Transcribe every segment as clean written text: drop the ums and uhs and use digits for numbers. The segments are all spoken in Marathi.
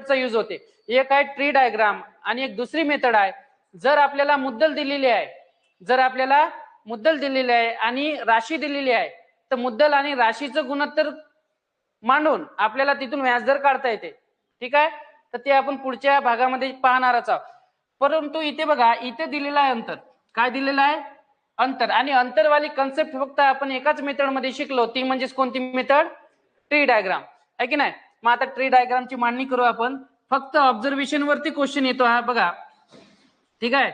मेथडचा यूज होते. एक आहे ट्री डायग्राम आणि एक दुसरी मेथड आहे, जर आपल्याला मुद्दल दिलेली आहे, जर आपल्याला मुद्दल दिलेली आहे आणि राशी दिलेली आहे, तर मुद्दल आणि राशीचं गुणोत्तर मांडून आपल्याला तिथून व्याजदर काढता येते. ठीक आहे, तर ते आपण पुढच्या भागामध्ये पाहणारच आहोत. परंतु इथे बघा, इथे दिलेलं आहे अंतर. काय दिलेलं आहे? अंतर. आणि अंतरवाली कन्सेप्ट फक्त आपण एकाच मेथड मध्ये शिकलो, ती म्हणजे कोणती मेथड? ट्री डायग्राम, आहे की नाही? मग आता ट्री डायग्रामची मांडणी करू आपण. फक्त ऑब्झर्वेशन वरती क्वेश्चन येतो हा बघा. ठीक आहे,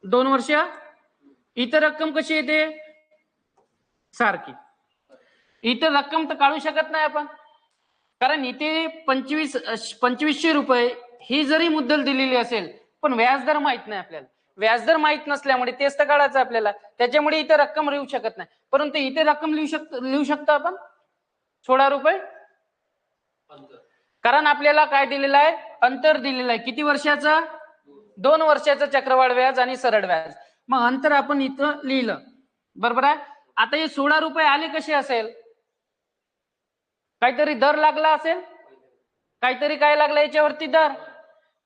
2 वर्ष. इतर रक्कम कशी येते? सारखी. इतर रक्कम तर काढू शकत नाही आपण, कारण इथे 2500 रुपये ही जरी मुद्दल दिलेली असेल, पण व्याजदर माहित नाही आपल्याला. व्याजदर माहित नसल्यामुळे तेच तर काढायचं आपल्याला, त्याच्यामुळे इथे रक्कम लिहू शकत नाही. परंतु इथे रक्कम लिहू शकतो आपण 16 रुपये, कारण आपल्याला काय दिलेलं आहे? अंतर दिलेलं आहे. किती वर्षाचं? 2 वर्षाचं चक्रवाढ व्याज आणि सरळ व्याज. मग अंतर आपण इथं लिहिलं, बरोबर आहे. आता हे 16 रुपये आले कसे असेल? काहीतरी दर लागला असेल, काहीतरी काय लागला याच्यावरती? दर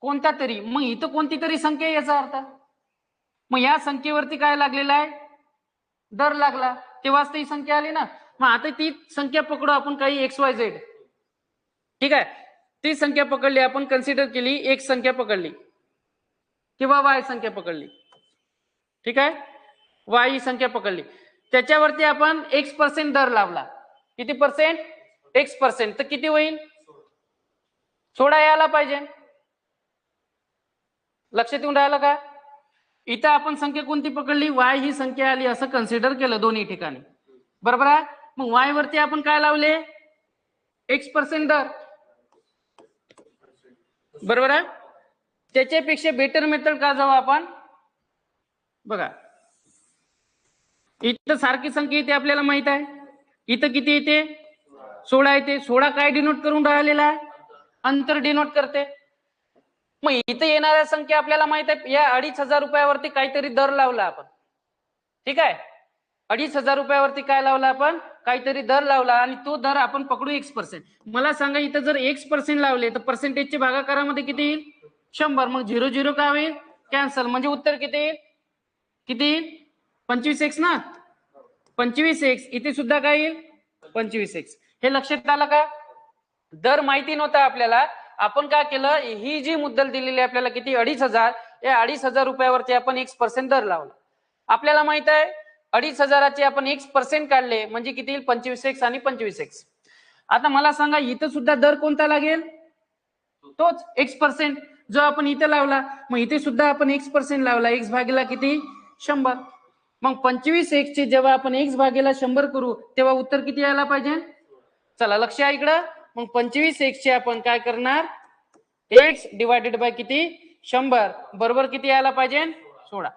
कोणता तरी. मग इथं कोणती तरी संख्या याचा अर्थ, मग या संख्येवरती काय लागलेला आहे? दर लागला, तेव्हाच ती संख्या आली ना. मग आता ती संख्या पकडू आपण, काही XYZ. ठीक आहे, ती संख्या पकडली आपण, कन्सिडर केली, एक संख्या पकडली किंवा Y संख्या पकडली. ठीक आहे, Y ही संख्या पकडली, त्याच्यावरती आपण X% दर लावला. किती पर्सेंट? X%. तर किती होईल? 16 यायला पाहिजे. लक्षात येऊन राहिलं का? इथं आपण संख्या कोणती पकडली? Y ही संख्या आली असं कन्सिडर केलं दोन्ही ठिकाणी, बरोबर आहे. मग Y वरती आपण काय लावले? X% दर, बरोबर आहे. त्याच्यापेक्षा बेटर मेथड का जाऊ आपण? बघा, इथं सारखी संख्या येते आपल्याला माहित आहे. इथं किती येते? 16 येते. 16 काय डिनोट करून राहिलेला आहे? अंतर डिनोट करते. मग इथं येणाऱ्या संख्या आपल्याला माहित आहे. या 2500 रुपयावरती काहीतरी दर लावला आपण. ठीक आहे, 2500 रुपयावरती काय लावला आपण? काहीतरी दर लावला, आणि तो दर आपण पकडू X%. मला सांगा, इथं जर X% लावले तर पर्सेंटेजच्या भागाकारामध्ये किती येईल? 100. मग 0 0 काय होईल? कॅन्सल. म्हणजे उत्तर किती येईल? किती येईल? 25X ना. 25X. इथे सुद्धा काय येईल? 25X. हे लक्षात आलं का? दर माहिती नव्हता आपल्याला. आपण काय केलं? ही जी मुद्दल दिलेली आपल्याला किती? 2500. या 2500 रुपयावरती आपण X% दर लावला. आपल्याला माहित आहे 2500चे आपण X% काढले म्हणजे किती येईल? 25X आणि 25X. आता मला सांगा, इथं सुद्धा दर कोणता लागेल? तोच X% जो आपण इथे लावला. मग इथे सुद्धा आपण X% लावला. X भागीला किती? 100. मग 25X चे जेव्हा आपण X भागीला 100 करू, तेव्हा उत्तर किती यायला पाहिजे? चला लक्ष आहे इकडं. मग 25X चे आपण काय करणार? X डिवायडेड बाय किती? 100 बरोबर किती यायला पाहिजे? 16.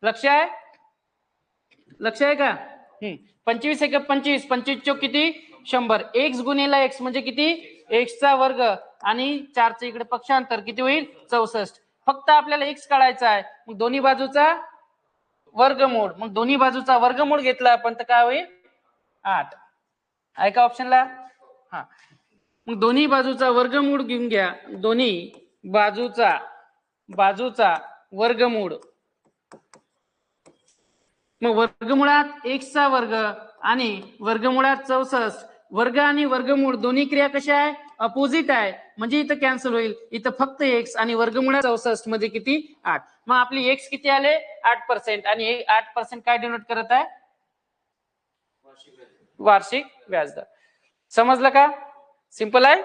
लक्ष आहे? लक्ष आहे का? 25 1 25, 25 चौक किती? 100. X गुणिला X म्हणजे किती? X चा वर्ग आणि 4 चे इकडे पक्षांतर किती होईल? 64. फक्त आपल्याला X काढायचा आहे. मग दोन्ही बाजूचा वर्गमूळ. मग दोन्ही बाजूचा वर्गमूळ घेतला आपण तर काय होईल? 8. आहे का ऑप्शनला? हा. मग दोन्ही बाजूचा वर्गमूळ घेऊन घ्या. दोन्ही बाजूचा वर्गमूळ. मग वर्गमुळात X चा वर्ग आणि वर्गमुळात 64. वर्ग आणि वर्गमूळ दोन्ही क्रिया कशा आहे? अपोजिट आहे, म्हणजे इथं कॅन्सल होईल. इथं फक्त X आणि वर्गमुळात 64 मध्ये किती? 8. मग आपली X किती आले? 8%. आणि 8% काय डिनोट करत आहे? वार्षिक व्याजदर. समजलं का? सिंपल आहे.